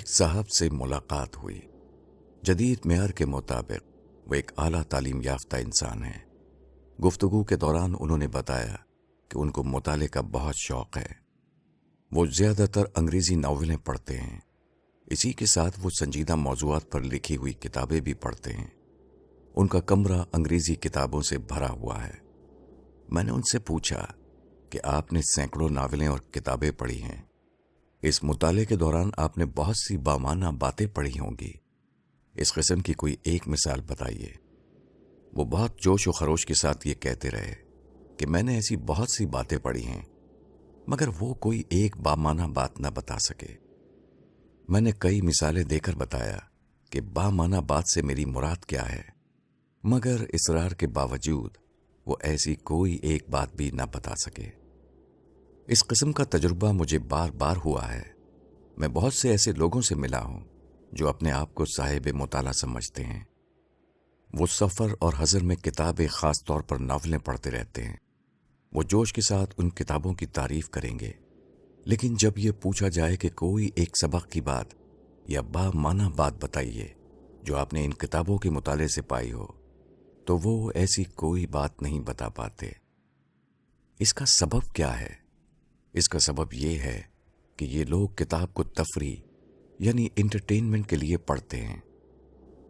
ایک साहब से मुलाकात हुई। जदीद मेयर के मुताबिक वो एक आला तालीम याफ्ता इंसान है। गुफ्तगू के दौरान उन्होंने बताया कि उनको मुताले का बहुत शौक है। वो ज़्यादातर अंग्रेज़ी नावलें पढ़ते हैं। इसी के साथ वो संजीदा मौज़ूआत पर लिखी हुई किताबें भी पढ़ते हैं। उनका कमरा अंग्रेज़ी किताबों से भरा हुआ है। मैंने उनसे पूछा कि आपने सैकड़ों नावलें और किताबें पढ़ी हैं। इस मुताले के दौरान आपने बहुत सी बामाना बातें पढ़ी होंगी। इस किस्म की कोई एक मिसाल बताइए। वो बहुत जोश व खरोश के साथ ये कहते रहे कि मैंने ऐसी बहुत सी बातें पढ़ी हैं, मगर वो कोई एक बामाना बात न बता सके। मैंने कई मिसालें देकर बताया कि बामाना बात से मेरी मुराद क्या है, मगर इसरार के बावजूद वो ऐसी कोई एक बात भी न बता सके। इस किस्म का तजुर्बा मुझे बार बार हुआ है। मैं बहुत से ऐसे लोगों से मिला हूं जो अपने आप को साहिब मुताला समझते हैं। वो सफ़र और हज़र में किताबें, ख़ास तौर पर नावलें पढ़ते रहते हैं। वो जोश के साथ उन किताबों की तारीफ़ करेंगे, लेकिन जब ये पूछा जाए कि कोई एक सबक की बात या बामाना बात बताइए जो आपने इन किताबों के मुताले से पाई हो, तो वो ऐसी कोई बात नहीं बता पाते। इसका सबब क्या है? इसका सबब ये है कि ये लोग किताब को तफरी यानी इंटरटेनमेंट के लिए पढ़ते हैं।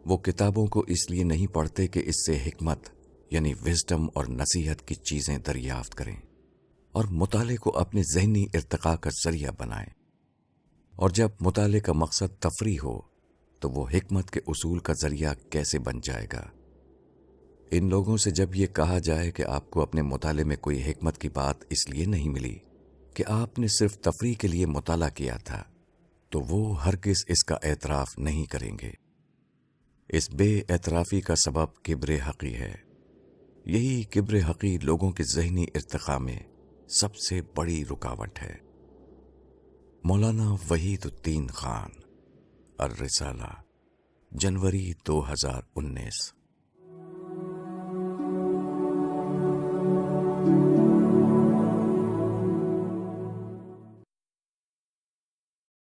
वो किताबों को इसलिए नहीं पढ़ते कि इससे हिकमत यानी विजडम और नसीहत की चीज़ें दरियाफ्त करें और मुताले को अपने ज़हनी इर्तिका का ज़रिया बनाएं। और जब मुताले का मकसद तफरी हो तो वो हिकमत के उसूल का ज़रिया कैसे बन जाएगा? इन लोगों से जब ये कहा जाए कि आपको अपने मुताले में कोई हिकमत की बात इसलिए नहीं मिली कि आपने सिर्फ तफरी के लिए मुताला किया था, तो वो हरगिज़ इसका एतराफ़ नहीं करेंगे। इस बे-एतराफ़ी का सबब किब्र हक़ी है। यही किब्र हक़ी लोगों के ज़हनी इर्तिक़ा में सबसे बड़ी रुकावट है। मौलाना वहीदुद्दीन खान, अर-रिसाला, जनवरी 2019।